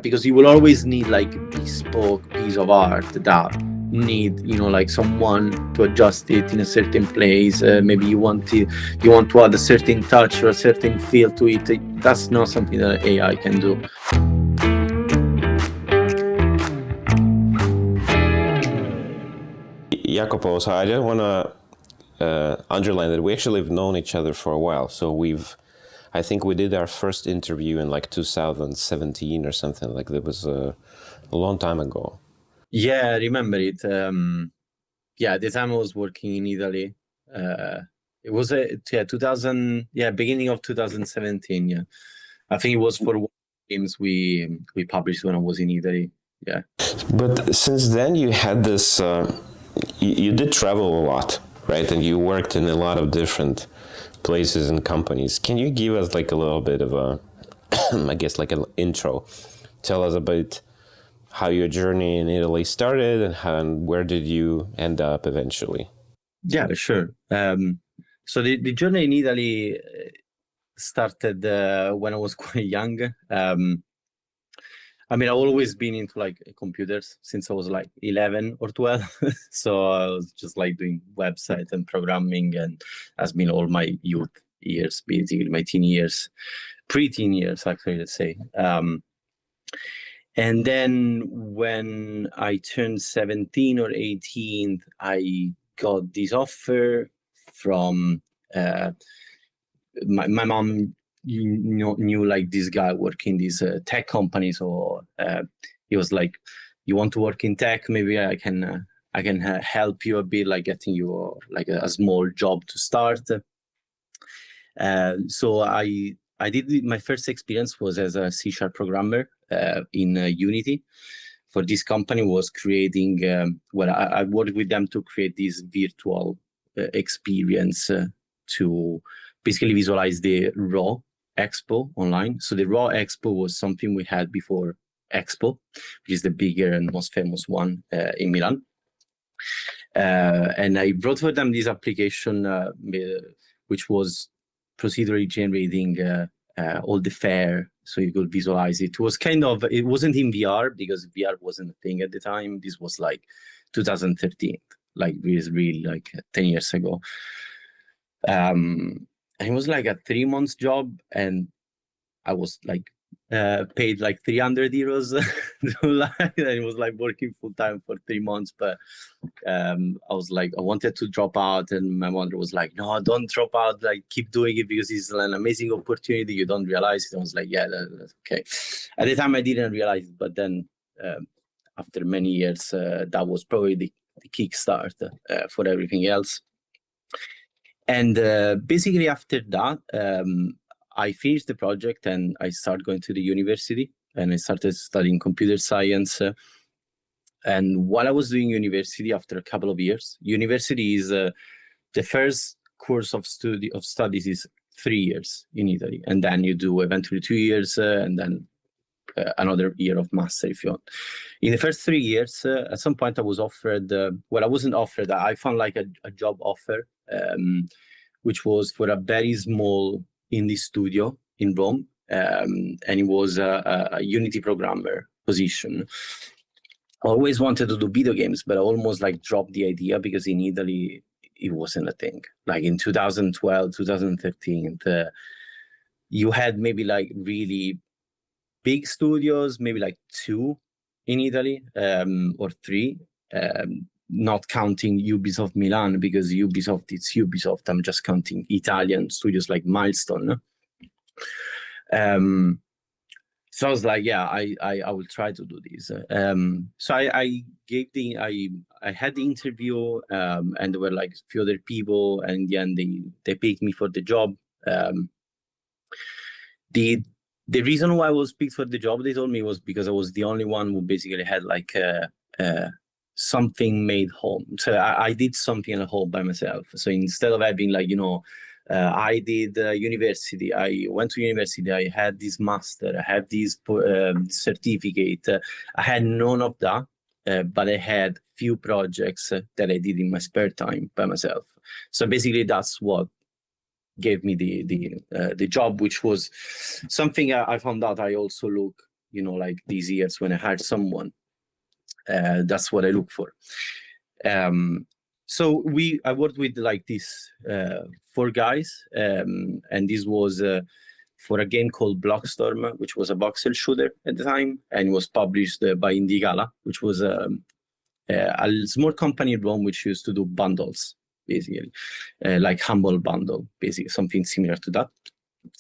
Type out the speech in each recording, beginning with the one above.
because you will always need like a bespoke piece of art that need, you know, like someone to adjust it in a certain place. Maybe you want to add a certain touch or a certain feel to it. That's not something that AI can do. Iacopo, so I just want to underline that we actually have known each other for a while. So I think we did our first interview in like 2017 or something like that. It was a long time ago. Yeah, I remember it. Yeah, at the time I was working in Italy. It was 2000, beginning of 2017. Yeah, I think it was for games we published when I was in Italy. Yeah. But since then, you had this. You did travel a lot, right? And you worked in a lot of different places and companies. Can you give us like a little bit of a, I guess, like an intro? Tell us about how your journey in Italy started and where did you end up eventually? Yeah, sure. So the journey in Italy started when I was quite young. I mean, I've always been into like computers since I was like 11 or 12. So I was just like doing websites and programming, and that's been all my youth years, basically my teen years, pre-teen years, actually, let's say. And then when I turned 17 or 18, I got this offer from my mom. Knew like this guy working this tech company, so he was like, "You want to work in tech? Maybe I can help you a bit, like getting you like a small job to start." So I did my first experience was as a C# programmer in Unity. For this company was creating I worked with them to create this virtual experience to basically visualize the raw expo online. So the raw expo was something we had before expo, which is the bigger and most famous one in Milan. And I wrote for them this application which was procedurally generating all the fare, so you could visualize it. It was it wasn't in VR because VR wasn't a thing at the time. This was like 2013, like it was really like 10 years ago. And it was like a 3 month job, and I was like paid like 300 euros. And it was like working full time for 3 months, but I was like, I wanted to drop out, and my mother was like, "No, don't drop out. Like, keep doing it because it's an amazing opportunity. You don't realize it." I was like, "Yeah, that's okay." At the time, I didn't realize it, but then after many years, that was probably the kickstart for everything else. And basically, after that, I finished the project and I started going to the university, and I started studying computer science. And while I was doing university, after a couple of years, university is the first course of studies is 3 years in Italy, and then you do eventually 2 years, and then another year of master if you want. In the first 3 years, at some point I was offered. I wasn't offered. I found like a job offer, which was for a very small indie studio in Rome, and it was a Unity programmer position. I always wanted to do video games, but I almost like dropped the idea because in Italy it wasn't a thing. Like in 2012, 2013, you had maybe like really big studios, maybe like 2 in Italy, or 3, not counting Ubisoft Milan, because Ubisoft, it's Ubisoft. I'm just counting Italian studios like Milestone. So I was like, yeah, I will try to do this. So I had the interview, and there were like a few other people, and in the end they picked me for the job. The reason why I was picked for the job, they told me, was because I was the only one who basically had like something made home. So I did something at home by myself. So instead of having like, I did university. I went to university. I had this master. I had this certificate. I had none of that, but I had few projects that I did in my spare time by myself. So basically, that's what gave me the job, which was something I found out I also look like these years when I hire someone. That's what I look for. So I worked with like these 4 guys, and this was for a game called Blockstorm, which was a voxel shooter at the time, and it was published by Indigala, which was a small company in Rome which used to do bundles, basically, like Humble Bundle, basically something similar to that.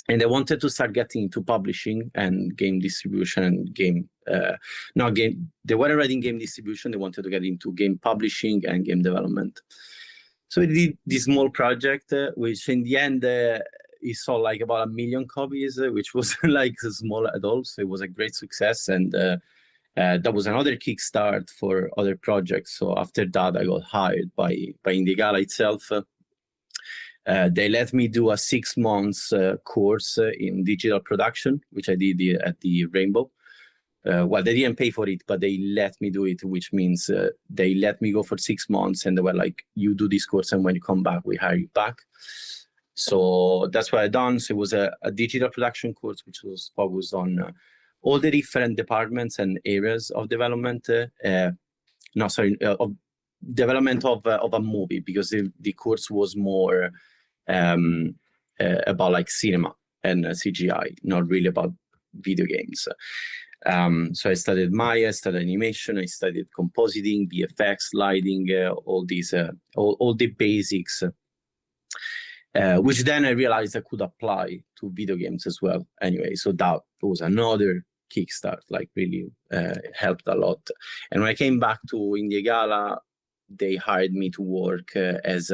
And they wanted to start getting into publishing and game distribution and they were already in game distribution. They wanted to get into game publishing and game development. So we did this small project, which in the end, it sold like about 1 million copies, which was like small at all. So it was a great success. And that was another kickstart for other projects. So after that, I got hired by Indigala itself. They let me do a 6 months course in digital production, which I did at the Rainbow. Well, they didn't pay for it, but they let me do it, which means they let me go for 6 months, and they were like, you do this course, and when you come back, we hire you back. So that's what I done. So it was a digital production course, which was focused on all the different departments and areas of development. Of development of a movie, because the course was more about like cinema and CGI, not really about video games. So I studied Maya, I studied animation, I studied compositing, VFX, lighting, all these, all the basics, which then I realized I could apply to video games as well. Anyway, so that was another kickstart, like really helped a lot. And when I came back to Indigala, they hired me to work as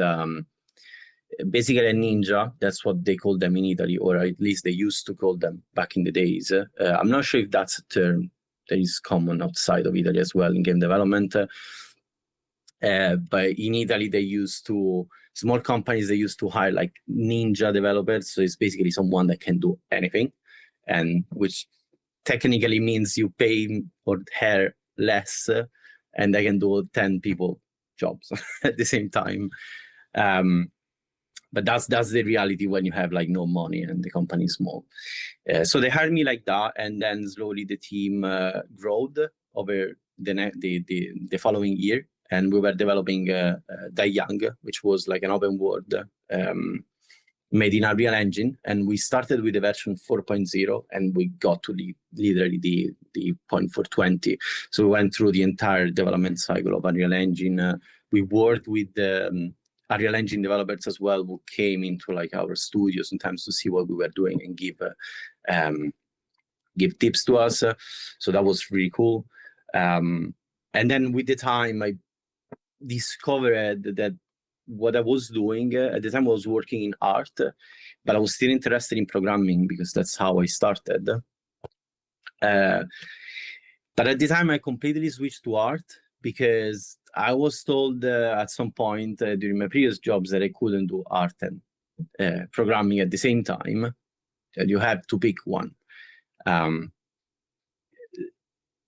basically a ninja. That's what they call them in Italy, or at least they used to call them back in the days. I'm not sure if that's a term that is common outside of Italy as well in game development. But in Italy, small companies, they used to hire like ninja developers. So it's basically someone that can do anything, and which technically means you pay him or her less, and they can do 10 people jobs at the same time. But that's the reality when you have like no money and the company is small. So they hired me like that, and then slowly the team grew over the following year, and we were developing Dayangi, which was like an open world made in Unreal Engine, and we started with the version 4.0, and we got to literally the 0.420. So we went through the entire development cycle of Unreal Engine. We worked with the Unreal Engine developers as well, who came into like our studio sometimes to see what we were doing and give tips to us. So that was really cool. And then with the time, I discovered that what I was doing at the time, I was working in art, but I was still interested in programming because that's how I started. But at the time, I completely switched to art because I was told at some point during my previous jobs that I couldn't do art and programming at the same time, that you have to pick one.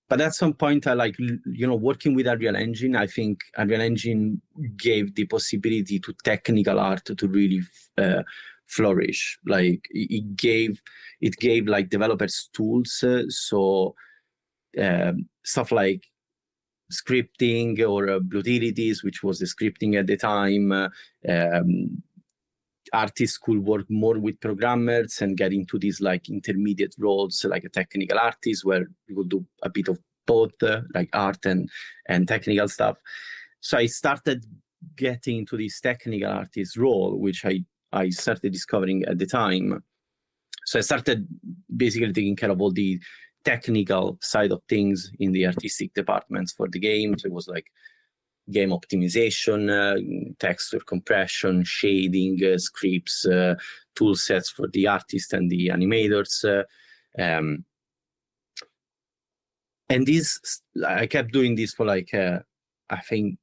But at some point, I like, working with Unreal Engine, I think Unreal Engine gave the possibility to technical art to really flourish. Like it gave like developers tools. So stuff like scripting or Bluetilities, which was the scripting at the time. Artists could work more with programmers and get into these like intermediate roles, like a technical artist, where you could do a bit of both, like art and technical stuff. So I started getting into this technical artist role, which I started discovering at the time. So I started basically taking care of all the technical side of things in the artistic departments for the game. So it was like game optimization, texture compression, shading, scripts, tool sets for the artists and the animators. And this, I kept doing this for like, I think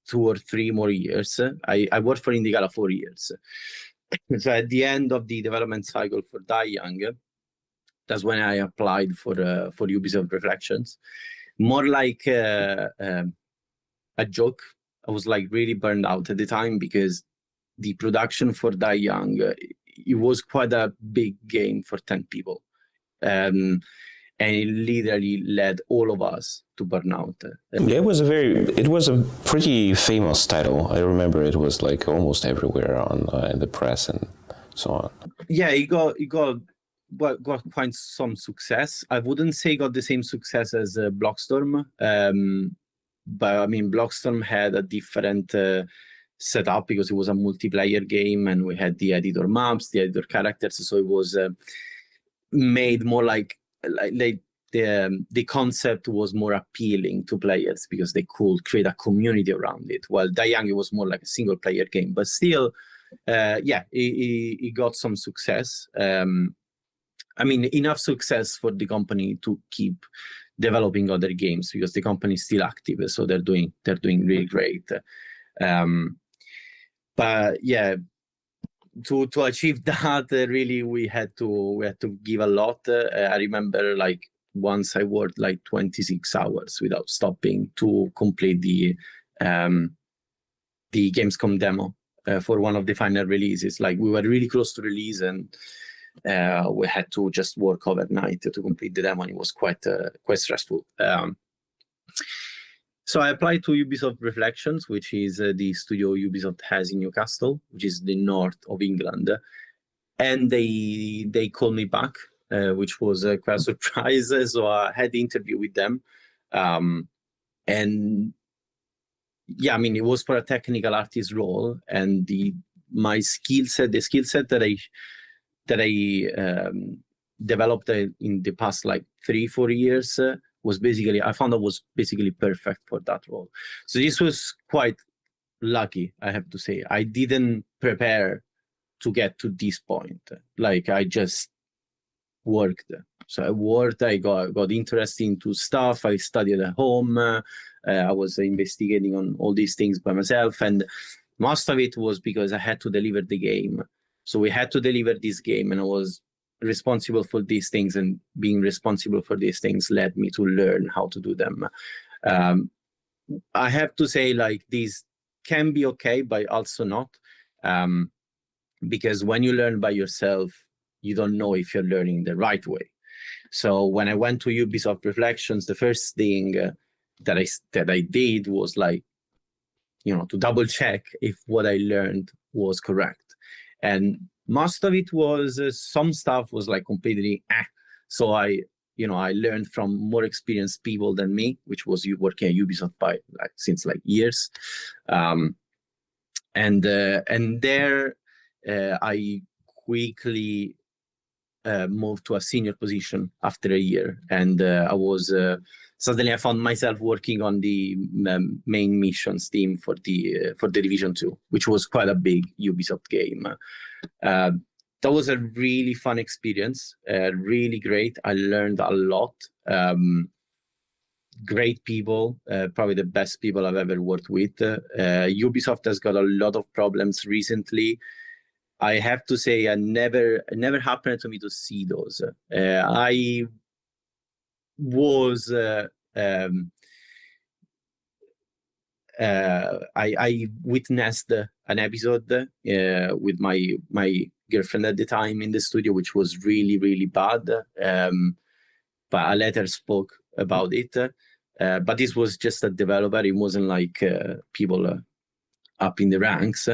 2 or 3 more years. I worked for Indigala 4 years. So at the end of the development cycle for Dayangi, that's when I applied for Ubisoft Reflections. More like a joke. I was like really burned out at the time because the production for Dayangi, it was quite a big game for 10 people. And and it literally led all of us to burnout. It was a pretty famous title. I remember it was like almost everywhere on in the press and so on. Yeah, it got quite some success. I wouldn't say it got the same success as Blockstorm, but I mean Blockstorm had a different setup because it was a multiplayer game, and we had the editor maps, the editor characters, so it was made more like the concept was more appealing to players because they could create a community around it. While Dayangi was more like a single player game, but still, it got some success. I mean, enough success for the company to keep developing other games because the company is still active, so they're doing really great. But yeah, to achieve that, really we had to give a lot. I remember like once I worked like 26 hours without stopping to complete the Gamescom demo for one of the final releases. Like we were really close to release, and we had to just work overnight to complete the demo, and it was quite stressful. So I applied to Ubisoft Reflections, which is the studio Ubisoft has in Newcastle, which is the north of England, and they called me back, which was quite a surprise. So I had the interview with them, and yeah, I mean it was for a technical artist role, and the skill set that I developed in the past like 3-4 years was basically, I found that was basically perfect for that role. So this was quite lucky, I have to say. I didn't prepare to get to this point. Like I just worked. So I worked, I got interested into stuff. I studied at home. I was investigating on all these things by myself. And most of it was because I had to deliver the game. So we had to deliver this game, and I was responsible for these things, and being responsible for these things led me to learn how to do them. I have to say, like, these can be okay, but also not, because when you learn by yourself, you don't know if you're learning the right way. So when I went to Ubisoft Reflections, the first thing that I did was like, to double check if what I learned was correct. And most of it was, some stuff was like completely, so I learned from more experienced people than me, which was working at Ubisoft since years. And there I quickly moved to a senior position after a year, and I was suddenly I found myself working on the main missions team for the Division 2, which was quite a big Ubisoft game. That was a really fun experience, really great. I learned a lot. Great people, probably the best people I've ever worked with. Ubisoft has got a lot of problems recently. I have to say, it never happened to me to see those. I was I witnessed an episode with my girlfriend at the time in the studio, which was really, really bad. But I later spoke about it. But this was just a developer. It wasn't like people up in the ranks.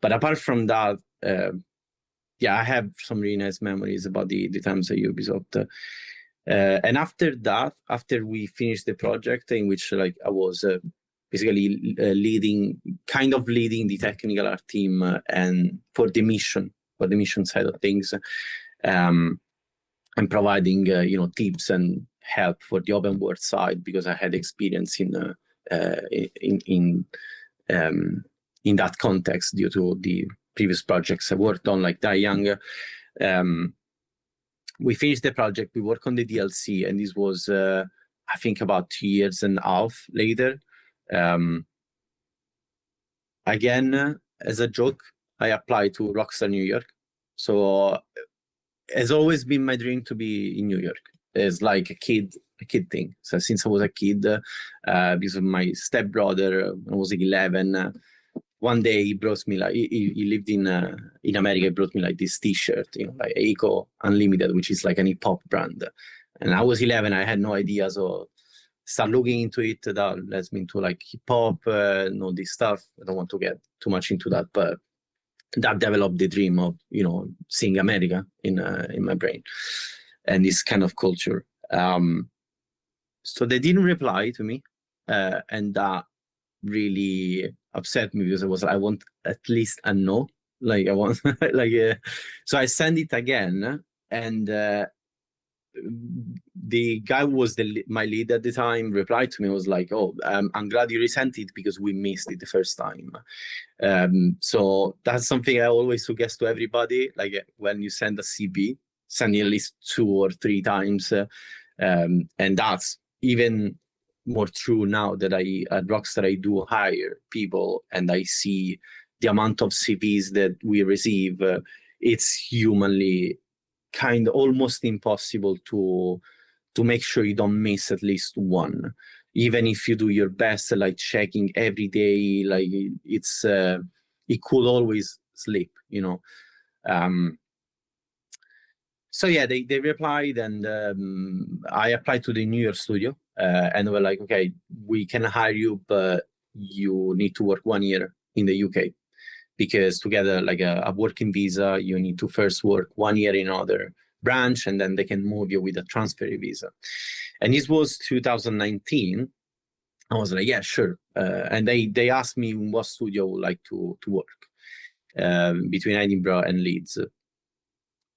But apart from that, I have some really nice memories about the times at Ubisoft. And after that, after we finished the project, in which I was basically leading the technical art team and for the mission side of things, and providing tips and help for the open world side, because I had experience in that context due to the previous projects I worked on, like Dayangi. We finished the project, we worked on the DLC, and this was, I think, about 2.5 years later. Again, as a joke, I applied to Rockstar New York. So it's always been my dream to be in New York. It's like a kid thing. So since I was a kid, because of my stepbrother, when I was 11, one day he brought me he lived in America. He brought me this T-shirt, like Iacopo Unlimited, which is like an hip hop brand. And I was 11, I had no idea, so start looking into it. That led me into like hip hop and all this stuff. I don't want to get too much into that, but that developed the dream of, you know, seeing America in my brain and this kind of culture. So they didn't reply to me, and that really upset me because I want at least a no. Like I want, like, so I sent it again, and the guy who was my lead at the time replied to me, was like, "Oh, I'm glad you resent it because we missed it the first time." So that's something I always suggest to everybody. Like when you send a CV, send it at least 2 or 3 times, and that's even more true now that at Rockstar I do hire people and I see the amount of CVs that we receive. It's humanly kind of almost impossible to make sure you don't miss at least one, even if you do your best, like checking every day. Like it's it could always slip, you know. So yeah, they replied, and I applied to the New York studio, and they were like, okay, we can hire you, but you need to work 1 year in the UK, because to get a working visa, you need to first work 1 year in another branch, and then they can move you with a transfer visa. And this was 2019. I was like, yeah, sure. And they asked me in what studio I would like to work, between Edinburgh and Leeds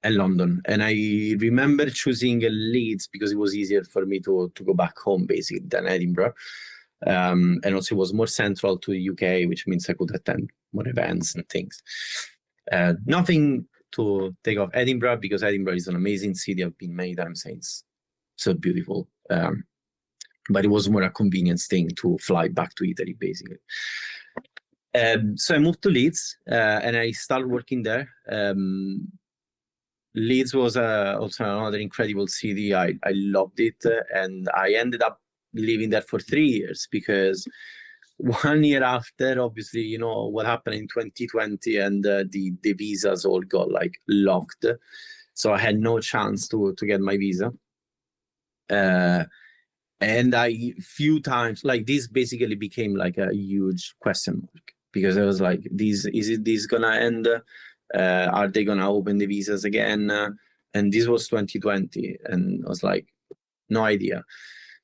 and London. And I remember choosing Leeds because it was easier for me to go back home, basically, than Edinburgh. And also it was more central to the UK, which means I could attend more events and things. Nothing to take off Edinburgh, because Edinburgh is an amazing city. I've been many times, and it's so beautiful. But it was more a convenience thing to fly back to Italy, basically. So I moved to Leeds, and I started working there. Leeds was also another incredible city. I loved it, and I ended up living there for 3 years, because 1 year after, obviously, you know what happened in 2020, and the visas all got like locked, so I had no chance to get my visa. And I few times, like, this basically became like a huge question mark, because I was like, is this gonna end? Are they gonna open the visas again? And this was 2020, and I was like, no idea.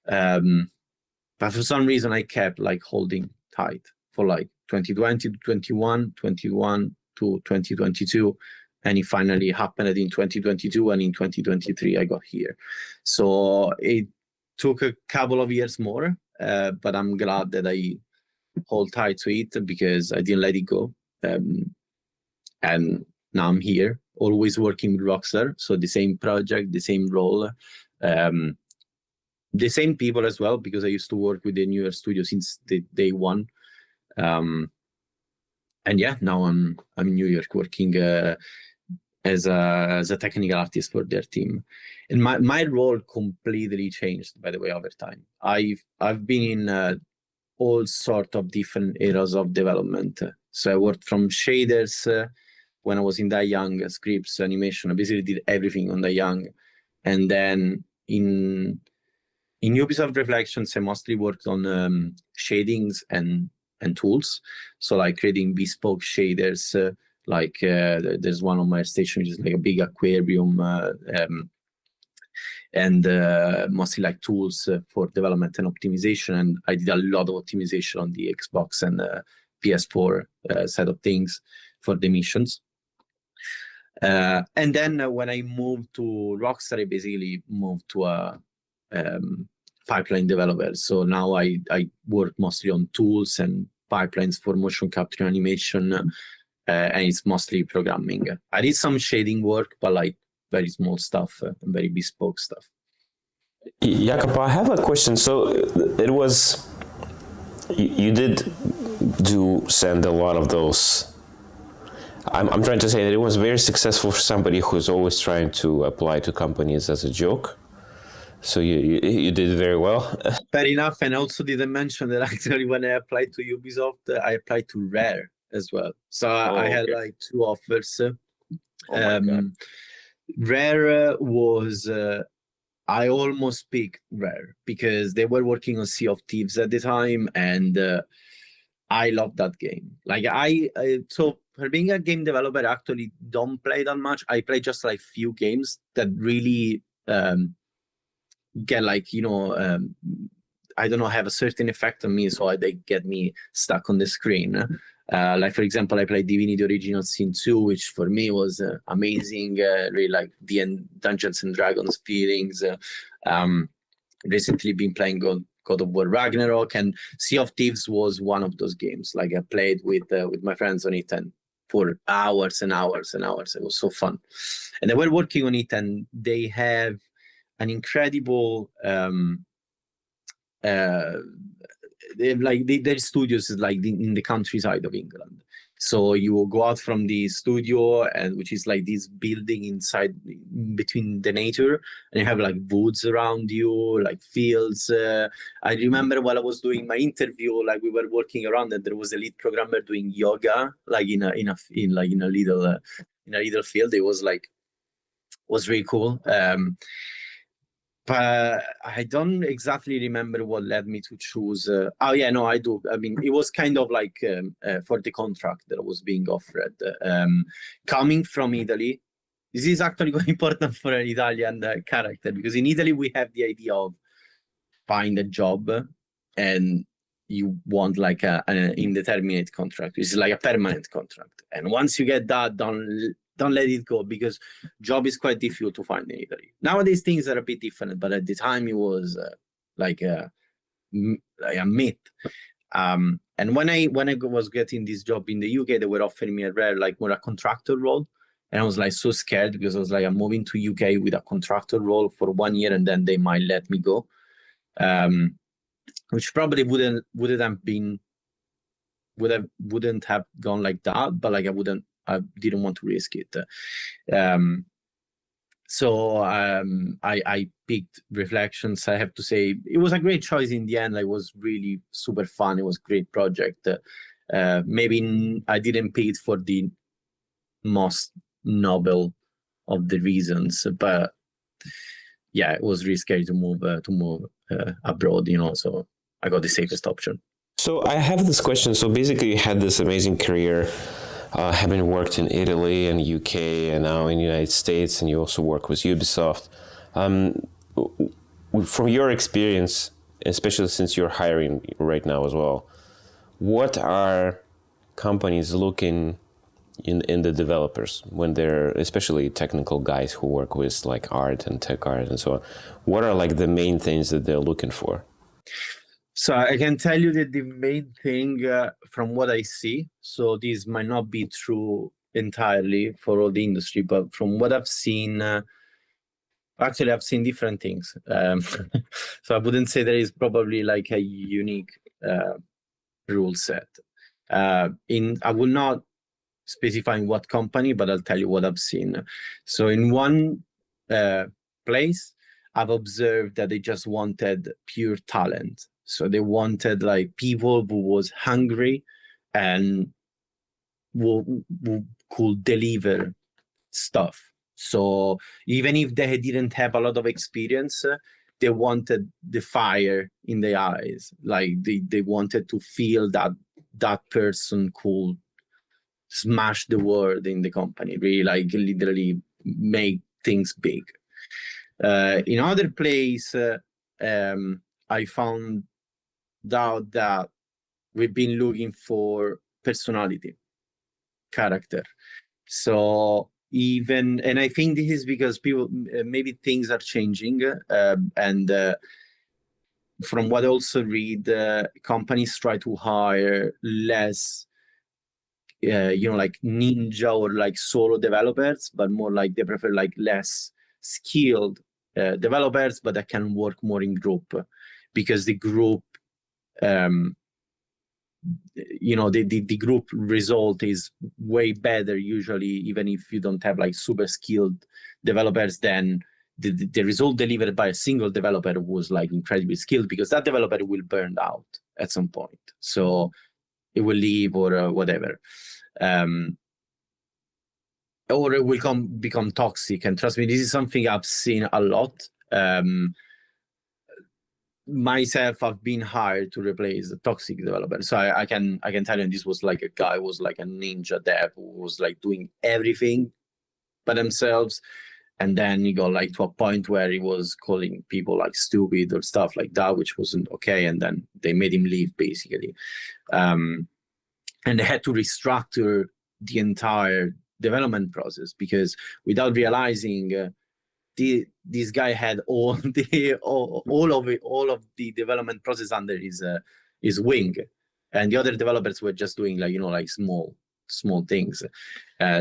But for some reason, I kept like holding tight for like 2020 to 21, 21 to 2022. And it finally happened in 2022, and in 2023, I got here. So it took a couple of years more, but I'm glad that I hold tight to it, because I didn't let it go. And now I'm here, always working with Rockstar. So the same project, the same role, the same people as well, because I used to work with the New York studio since day one. And yeah, now I'm in New York working as a technical artist for their team. And my role completely changed, by the way, over time. I've been in all sort of different eras of development. So I worked from shaders when I was in Dayangi, scripts, animation. I basically did everything on Dayangi. And then in Ubisoft Reflections, I mostly worked on shadings and tools. So like creating bespoke shaders, there's one on my station, which is like a big aquarium, and mostly like tools for development and optimization. And I did a lot of optimization on the Xbox and PS4 side of things for the missions. And then when I moved to Rockstar, I basically moved to a pipeline developer. So now I work mostly on tools and pipelines for motion capture animation, and it's mostly programming. I did some shading work, but like very small stuff, very bespoke stuff. Iacopo, I have a question. So it was, you did send a lot of those. I'm trying to say that it was very successful for somebody who's always trying to apply to companies as a joke. So you did very well. Fair enough. And I also didn't mention that actually when I applied to Ubisoft, I applied to Rare as well. So I had like 2 offers. Oh my God. Rare was I almost picked Rare because they were working on Sea of Thieves at the time, and I love that game. Like so for being a game developer, I actually don't play that much. I play just like few games that really get like, you know, I don't know, have a certain effect on me, so they get me stuck on the screen. Like for example, I played Divinity Original Sin 2, which for me was amazing. Really like the Dungeons and Dragons feelings. Recently been playing God of War Ragnarok, and Sea of Thieves was one of those games. Like I played with my friends on it, and for hours and hours and hours. It was so fun. And they were working on it, and they have an incredible their studios is like in the countryside of England. So you will go out from the studio, and which is like this building inside between the nature, and you have like woods around you, like fields. I remember while I was doing my interview, like we were working around, and there was a lead programmer doing yoga, like in a little field. It was really cool. But I don't exactly remember what led me to choose. Oh yeah, no, I do. I mean, it was kind of like for the contract that was being offered. Coming from Italy, this is actually quite important for an Italian character, because in Italy we have the idea of find a job and you want like an indeterminate contract. It's like a permanent contract, and once you get that, don't let it go, because job is quite difficult to find in Italy. Nowadays things are a bit different, but at the time it was like a myth. And when I was getting this job in the UK, they were offering me a Rare, like more a contractor role, and I was like so scared, because I was like, I'm moving to UK with a contractor role for 1 year, and then they might let me go, which probably wouldn't have gone like that, but like I didn't want to risk it. So I picked Reflections. I have to say it was a great choice in the end. It was really super fun. It was a great project. Maybe I didn't pick it for the most noble of the reasons, but yeah, it was really scary to move abroad, you know, so I got the safest option. So I have this question. So basically you had this amazing career, having worked in Italy and UK and now in the United States, and you also work with Ubisoft. From your experience, especially since you're hiring right now as well, what are companies looking in the developers when they're, especially technical guys who work with like art and tech art and so on? What are like the main things that they're looking for? So I can tell you that the main thing from what I see, so this might not be true entirely for all the industry, but from what I've seen, actually I've seen different things. So I wouldn't say there is probably like a unique rule set. I will not specify in what company, but I'll tell you what I've seen. So in one place, I've observed that they just wanted pure talent. So they wanted like people who was hungry and who could deliver stuff. So even if they didn't have a lot of experience, they wanted the fire in their eyes. Like they wanted to feel that person could smash the world in the company, really like literally make things big. In other place, I found out that we've been looking for personality, character. So and I think this is because people, maybe things are changing, and from what I also read, companies try to hire less like ninja or like solo developers, but more like they prefer like less skilled developers, but that can work more in group, because the group the group result is way better usually, even if you don't have like super skilled developers, than the result delivered by a single developer who was like incredibly skilled, because that developer will burn out at some point, so it will leave or whatever, or it will become toxic. And trust me, this is something I've seen a lot, Myself, I've been hired to replace the toxic developer. So I can tell you, this was like a guy who was like a ninja dev who was like doing everything by themselves. And then he got like to a point where he was calling people like stupid or stuff like that, which wasn't okay. And then they made him leave, basically. And they had to restructure the entire development process, because without realizing, this guy had all of the development process under his wing, and the other developers were just doing like, like small things.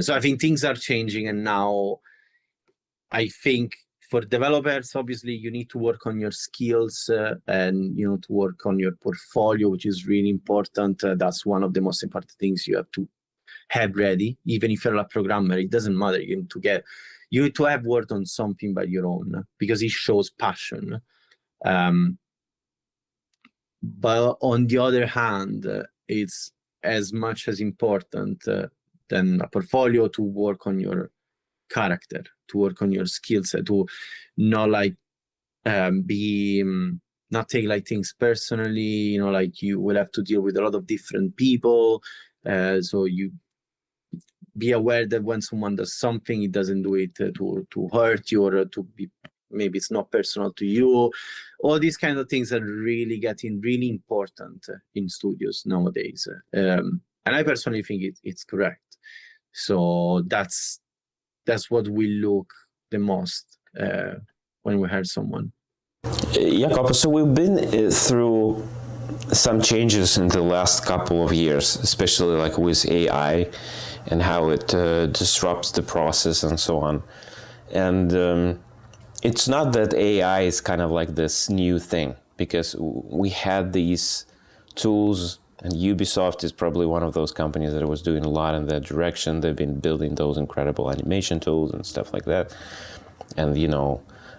So I think things are changing, and now I think for developers, obviously, you need to work on your skills and to work on your portfolio, which is really important. That's one of the most important things you have to have ready. Even if you're a programmer, it doesn't matter. You need to have worked on something by your own, because it shows passion. But on the other hand, it's as much as important than a portfolio to work on your character, to work on your skill set, to not like not take like things personally. Like you will have to deal with a lot of different people, so you be aware that when someone does something, it doesn't do it to hurt you, or to be, maybe it's not personal to you. All these kind of things are really getting really important in studios nowadays, and I personally think it's correct. So that's what we look the most when we hire someone. Iacopo, so we've been through some changes in the last couple of years, especially like with AI and how it disrupts the process and so on. And it's not that AI is kind of like this new thing, because we had these tools, and Ubisoft is probably one of those companies that was doing a lot in that direction. They've been building those incredible animation tools and stuff like that. And,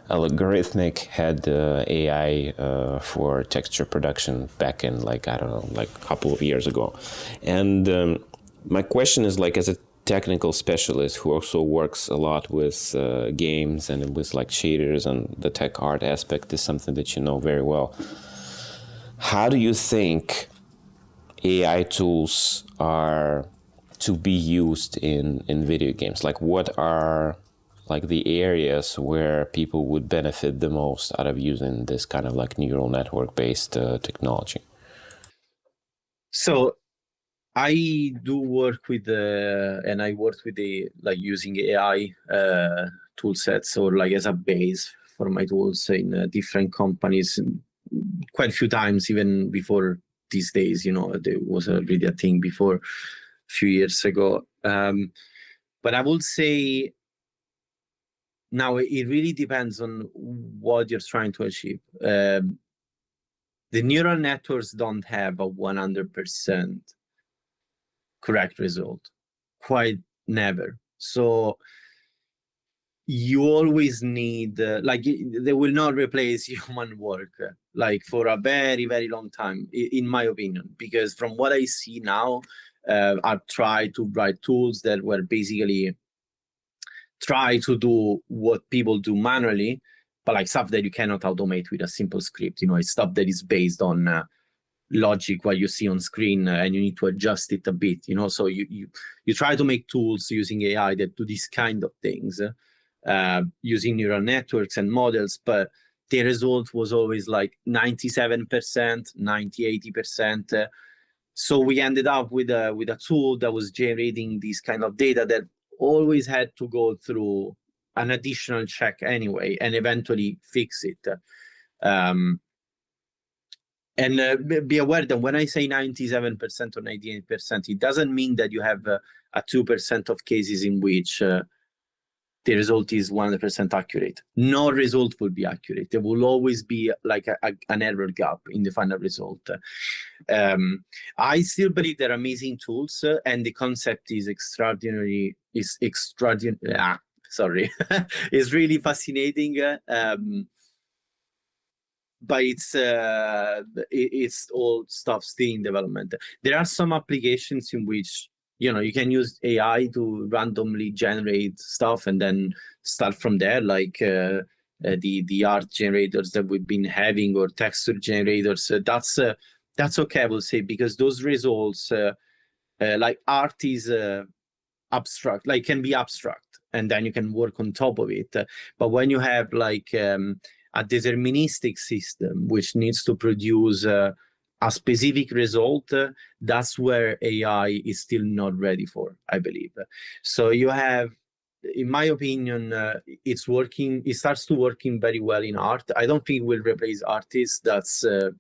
Algorithmic had AI for texture production back in like a couple of years ago. And my question is, like, as a technical specialist who also works a lot with games and with like shaders, and the tech art aspect is something that you know very well. How do you think AI tools are to be used in video games? Like, what are like the areas where people would benefit the most out of using this kind of like neural network based technology? So I do work with and I worked with like using AI tool sets, or like as a base for my tools in different companies quite a few times, even before these days. There was already a thing before a few years ago. But I would say now it really depends on what you're trying to achieve. The neural networks don't have a 100% correct result, quite never. So you always need like, they will not replace human work like for a very, very long time, in my opinion, because from what I see now, I've tried to write tools that were basically try to do what people do manually, but like stuff that you cannot automate with a simple script. It's stuff that is based on logic, what you see on screen, and you need to adjust it a bit. So you try to make tools using AI that do these kind of things, using neural networks and models, but the result was always like 97%, 90, 80%. So we ended up with a tool that was generating this kind of data that always had to go through an additional check anyway, and eventually fix it. And be aware that when I say 97% or 98%, it doesn't mean that you have a 2% of cases in which the result is 100% accurate. No result will be accurate. There will always be like an error gap in the final result. I still believe they're amazing tools, and the concept is extraordinary. Sorry, it's really fascinating. But it's all stuff still in development. There are some applications in which you can use AI to randomly generate stuff and then start from there, like the art generators that we've been having, or texture generators. That's okay, I will say, because those results, like art is abstract, like can be abstract, and then you can work on top of it. But when you have like a deterministic system which needs to produce a specific result, that's where AI is still not ready for, I believe. So you have, in my opinion, it's working. It starts to working very well in art. I don't think it will replace artists. That's a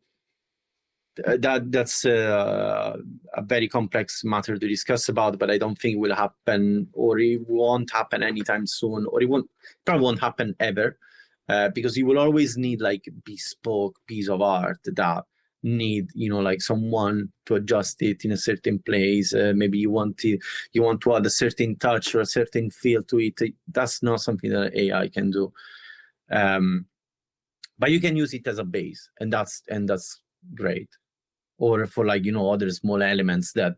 very complex matter to discuss about, but I don't think it will happen, or it won't happen anytime soon, or it probably won't happen ever, because you will always need like bespoke piece of art that need, like someone to adjust it in a certain place. Maybe you want to add a certain touch or a certain feel to it. That's not something that AI can do. But you can use it as a base, and that's great. Or for like, other small elements that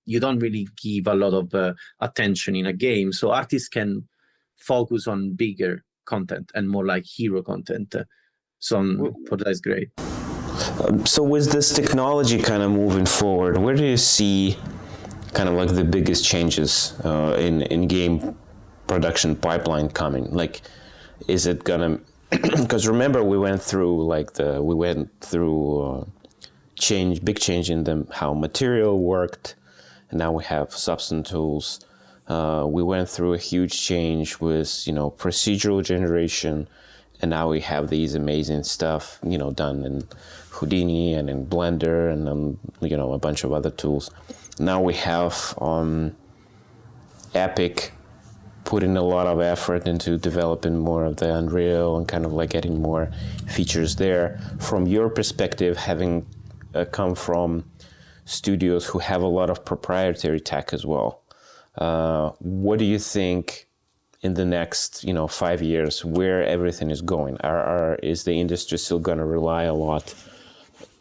you don't really give a lot of attention in a game. So artists can focus on bigger content and more like hero content. So that's great. So with this technology kind of moving forward, where do you see kind of like the biggest changes in game production pipeline coming? Like, is it gonna? Because remember, we went through big change in how material worked, and now we have substance tools. We went through a huge change with procedural generation, and now we have these amazing stuff done in Houdini and in Blender and a bunch of other tools. Now we have Epic putting a lot of effort into developing more of the Unreal and kind of like getting more features there. From your perspective, having come from studios who have a lot of proprietary tech as well, what do you think in the next 5 years where everything is going? Is the industry still going to rely a lot?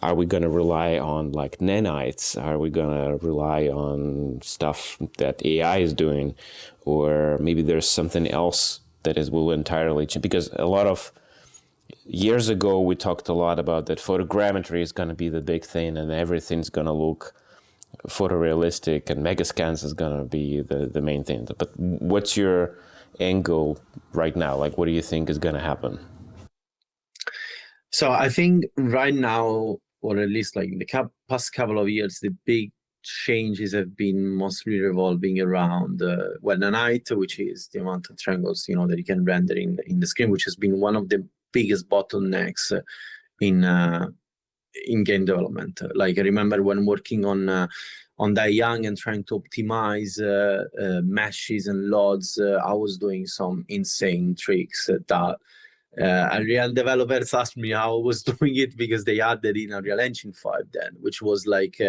Are we going to rely on like nanites? Are we going to rely on stuff that AI is doing? Or maybe there's something else that will entirely change? Because a lot of years ago, we talked a lot about that photogrammetry is going to be the big thing, and everything's going to look photorealistic, and megascans is going to be the main thing. But what's your angle right now? Like, what do you think is going to happen? So I think right now, or at least like in the past couple of years, the big changes have been mostly revolving around nanite, which is the amount of triangles that you can render in the screen, which has been one of the biggest bottlenecks in game development. Like I remember when working on Dayangi and trying to optimize meshes and loads, I was doing some insane tricks that Unreal developers asked me how I was doing it, because they added in Unreal Engine 5 then, which was like,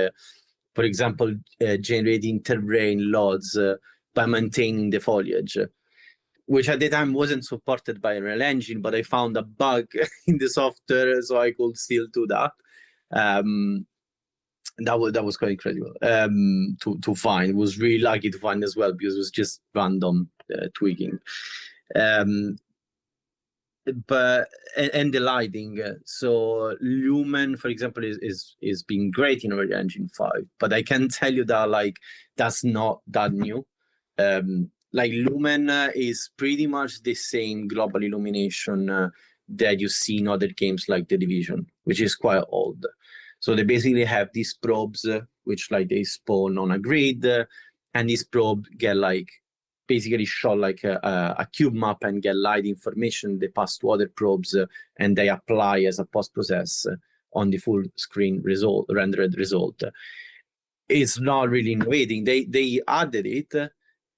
for example, generating terrain loads by maintaining the foliage, which at the time wasn't supported by Unreal Engine, but I found a bug in the software, so I could still do that. That was quite incredible to find. It was really lucky to find as well, because it was just random tweaking. But the lighting, so Lumen, for example, is being great in Unreal Engine 5, but I can tell you that like that's not that new. Like Lumen is pretty much the same global illumination that you see in other games like The Division, which is quite old. So they basically have these probes which like they spawn on a grid, and these probes get like basically show like a cube map and get light information. They pass to other probes and they apply as a post-process on the full screen rendered result. It's not really innovating. They added it,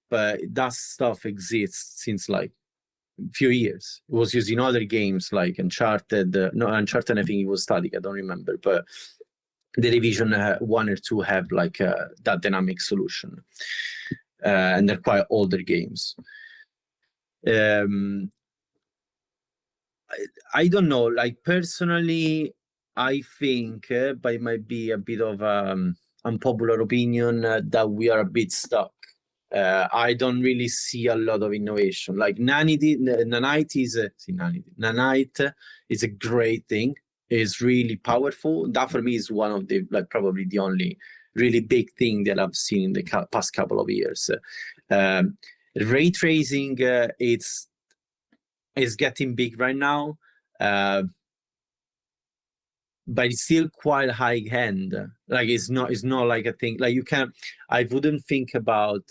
but that stuff exists since like a few years. It was used in other games like Uncharted. Uncharted, I think it was static. I don't remember, but The Division 1 or 2 have like that dynamic solution. And they're quite older games. I don't know, like personally, I think, but it might be a bit of unpopular opinion, that we are a bit stuck I don't really see a lot of innovation. Like Nanite is a great thing. It's really powerful. That for me is one of the, like, probably the only really big thing that I've seen in the past couple of years. Ray tracing, it's getting big right now, but it's still quite high end. Like it's not like a thing. Like I wouldn't think about.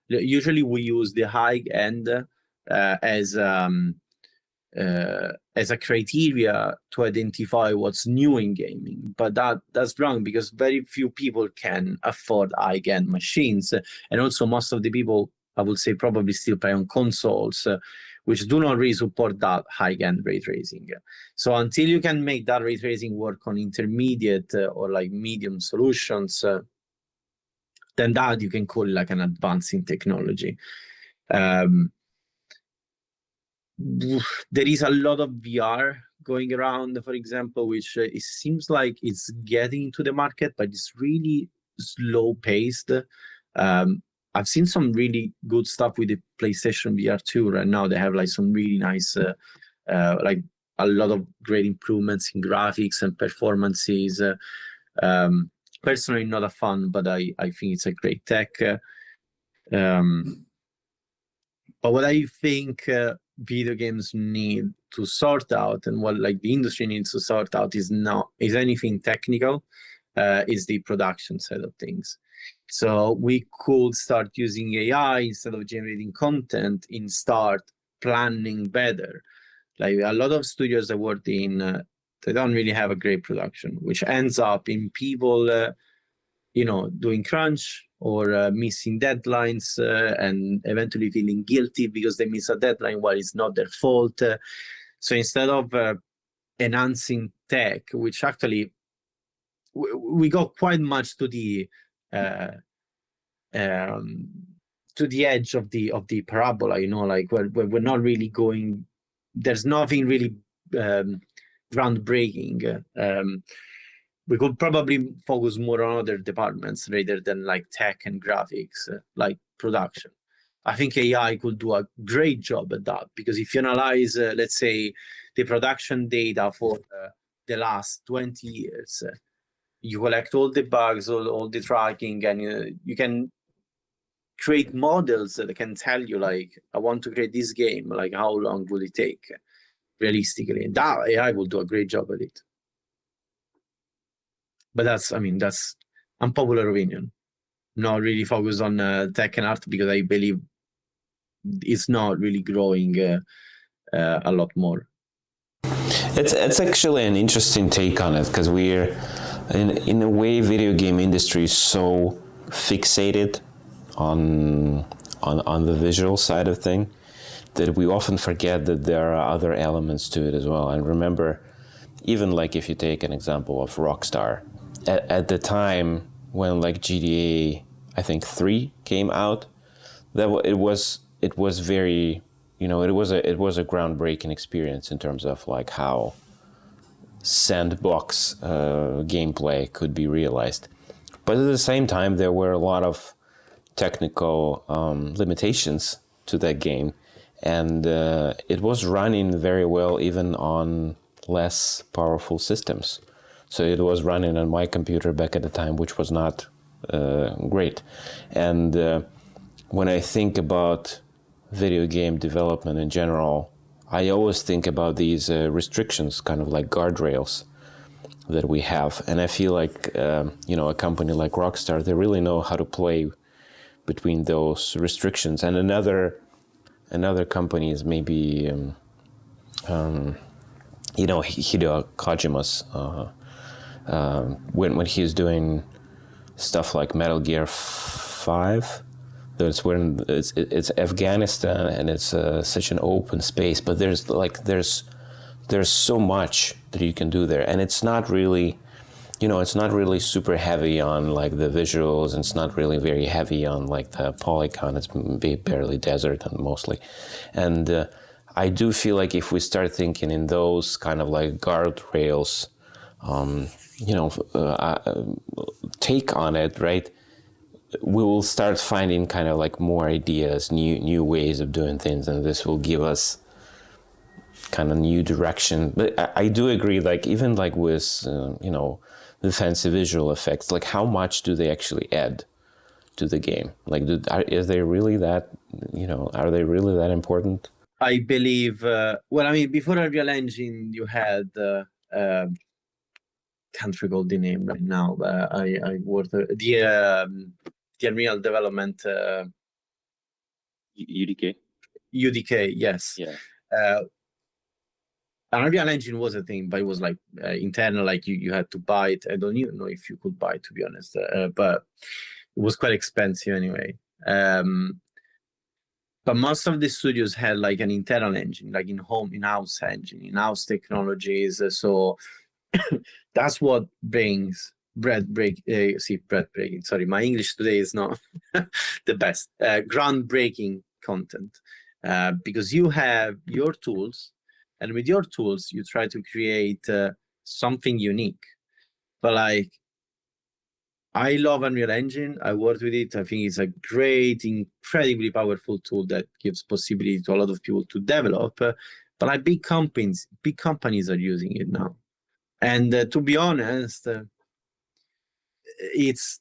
Usually we use the high end as a criteria to identify what's new in gaming, but that's wrong, because very few people can afford high-end machines, and also most of the people, I would say, probably still play on consoles, which do not really support that high-end ray tracing. So until you can make that ray tracing work on intermediate or like medium solutions, then that you can call it like an advancing technology. There is a lot of VR going around, for example, which it seems like it's getting into the market, but it's really slow paced. I've seen some really good stuff with the PlayStation VR 2 right now. They have like some really nice, like a lot of great improvements in graphics and performances. Personally, not a fan, but I think it's a great tech. But what I think video games need to sort out, and what like the industry needs to sort out, is anything technical, is the production side of things. So we could start using AI instead of generating content, and start planning better. Like a lot of studios I worked in, they don't really have a great production, which ends up in people, doing crunch or missing deadlines, and eventually feeling guilty because they miss a deadline while it's not their fault. So instead of enhancing tech, which actually we got quite much to the edge of the parabola, like we're not really going. There's nothing really groundbreaking. We could probably focus more on other departments rather than like tech and graphics, like production. I think AI could do a great job at that, because if you analyze, let's say, the production data for the last 20 years, you collect all the bugs, all the tracking, and you can create models that can tell you, like, I want to create this game, like, how long will it take realistically? And that AI will do a great job at it. But that's unpopular opinion. Not really focused on tech and art, because I believe it's not really growing a lot more. It's actually an interesting take on it, because we're in a way, video game industry is so fixated on the visual side of thing that we often forget that there are other elements to it as well. And remember, even like if you take an example of Rockstar, at the time when like GTA, I think 3 came out, it was very, it was a groundbreaking experience in terms of like how sandbox gameplay could be realized. But at the same time, there were a lot of technical limitations to that game, and it was running very well even on less powerful systems. So it was running on my computer back at the time, which was not great. And when I think about video game development in general, I always think about these restrictions, kind of like guardrails that we have. And I feel like, a company like Rockstar, they really know how to play between those restrictions. And another company is maybe, Hideo Kojima's, when he's doing stuff like Metal Gear 5, that's when it's Afghanistan, and it's such an open space, but there's so much that you can do there, and it's not really, it's not really super heavy on like the visuals, and it's not really very heavy on like the polygon. It's barely desert and mostly, and I do feel like if we start thinking in those kind of like guardrails, take on it, right? we will start finding kind of like more ideas, new ways of doing things, and this will give us kind of new direction. But I do agree, like even like with the fancy visual effects, like how much do they actually add to the game? Like, is they really that, are they really that important? I believe, well, I mean, before Unreal Engine, you had, can't recall the name right now, but I worked, the Unreal development, UDK? UDK, yes. Yeah. Unreal Engine was a thing, but it was like internal, like you had to buy it. I don't even know if you could buy it, to be honest, but it was quite expensive anyway. But most of the studios had like an internal engine, like in-house engine, in-house technologies. So that's what brings breathbreaking. Sorry, my English today is not the best. Groundbreaking content, because you have your tools, and with your tools you try to create something unique. But like, I love Unreal Engine. I worked with it. I think it's a great, incredibly powerful tool that gives possibility to a lot of people to develop. But like big companies are using it now. And to be honest, it's,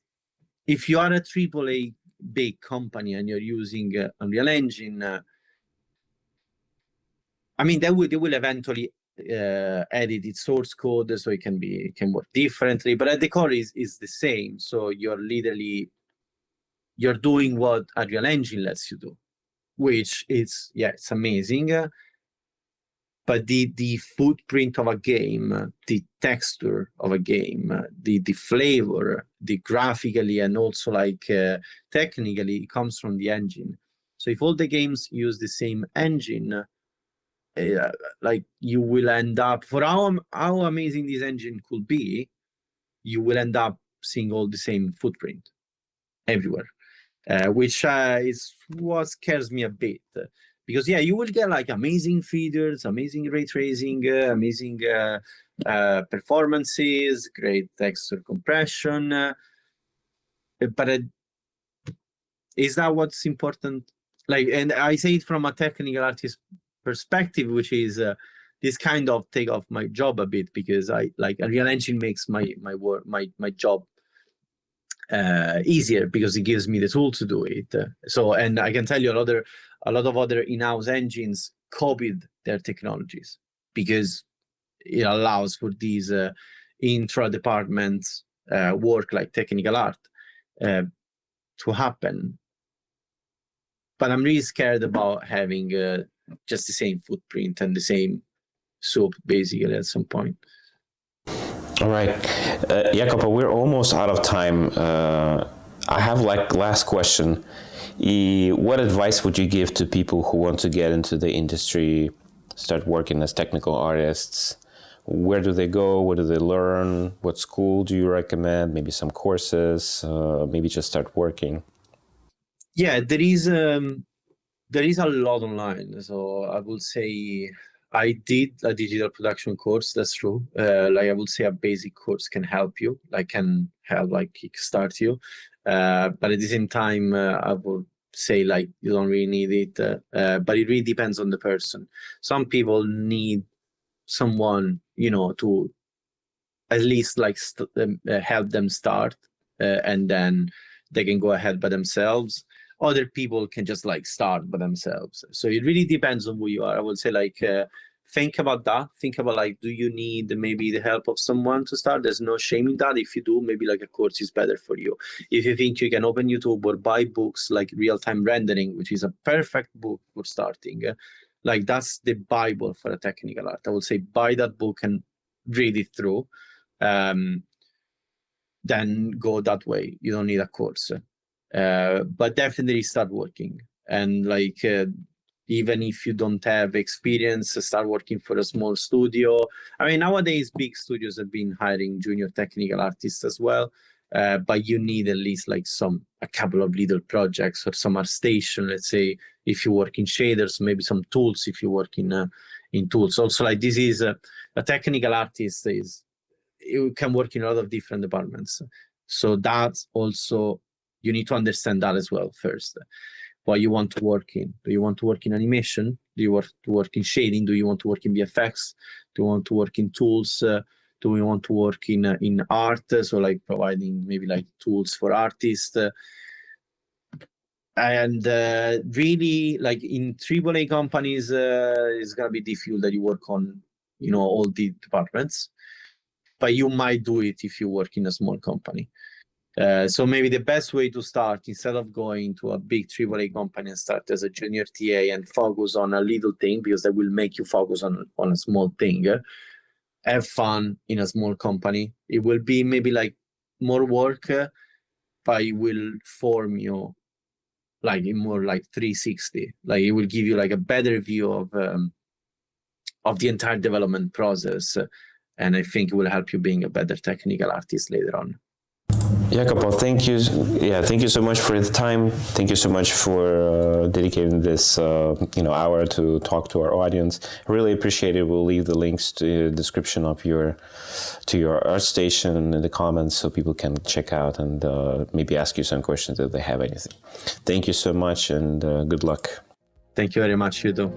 if you are a AAA big company and you're using Unreal Engine, I mean, they will eventually edit its source code so it can work differently, but at the core is the same. So you're doing what Unreal Engine lets you do, which is, yeah, it's amazing. But the footprint of a game, the texture of a game, the flavor, the graphically and also like technically, it comes from the engine. So if all the games use the same engine, like you will end up, for how amazing this engine could be, you will end up seeing all the same footprint everywhere, which is what scares me a bit. Because yeah, you will get like amazing feeders, amazing ray tracing, amazing performances, great texture compression, but is that what's important? Like, and I say it from a technical artist perspective, which is this kind of take off my job a bit, because I like Unreal Engine makes my work, my job easier, because it gives me the tool to do it. So, and I can tell you a lot of other in-house engines copied their technologies, because it allows for these intra-department work like technical art to happen. But I'm really scared about having just the same footprint and the same soup, basically, at some point. All right, Iacopo, we're almost out of time. I have like last question. What advice would you give to people who want to get into the industry, start working as technical artists? Where do they go? What do they learn? What school do you recommend? Maybe some courses, maybe just start working. Yeah, there is a lot online. So I would say I did a digital production course. That's true. Like I would say a basic course can help you, like can help like kickstart you. But at the same time, I would say like you don't really need it. But it really depends on the person. Some people need someone, to at least like help them start, and then they can go ahead by themselves. Other people can just like start by themselves. So it really depends on who you are. I would say like think about that. Think about like, do you need maybe the help of someone to start? There's no shame in that. If you do, maybe like a course is better for you. If you think you can open YouTube or buy books like Real-Time Rendering, which is a perfect book for starting, like that's the Bible for a technical art. I would say buy that book and read it through. Then go that way. You don't need a course. But definitely start working, and like even if you don't have experience, start working for a small studio. I mean, nowadays big studios have been hiring junior technical artists as well, but you need at least like a couple of little projects or some art station. Let's say if you work in shaders, maybe some tools if you work in tools. Also, like this is a technical artist you can work in a lot of different departments. So that's also, you need to understand that as well first. What you want to work in. Do you want to work in animation? Do you want to work in shading? Do you want to work in VFX? Do you want to work in tools? Do we want to work in art? So like providing maybe like tools for artists. And really, like in AAA companies, it's gonna be difficult that you work on, all the departments. But you might do it if you work in a small company. So maybe the best way to start, instead of going to a big AAA company and start as a junior TA and focus on a little thing, because that will make you focus on a small thing, have fun in a small company. It will be maybe like more work, but it will form you like in more like 360. Like it will give you like a better view of the entire development process. And I think it will help you being a better technical artist later on. Iacopo, thank you. Yeah, thank you so much for the time. Thank you so much for dedicating this hour to talk to our audience. I really appreciate it. We'll leave the links to the description of your ArtStation in the comments so people can check out and maybe ask you some questions if they have anything. Thank you so much and good luck. Thank you very much, Yudo.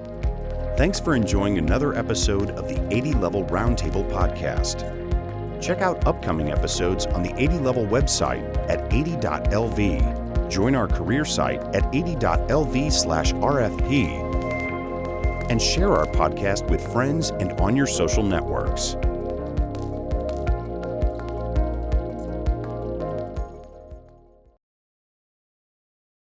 Thanks for enjoying another episode of the 80 Level Roundtable podcast. Check out upcoming episodes on the 80 Level website at 80.lv. Join our career site at 80.lv/RFP. And share our podcast with friends and on your social networks.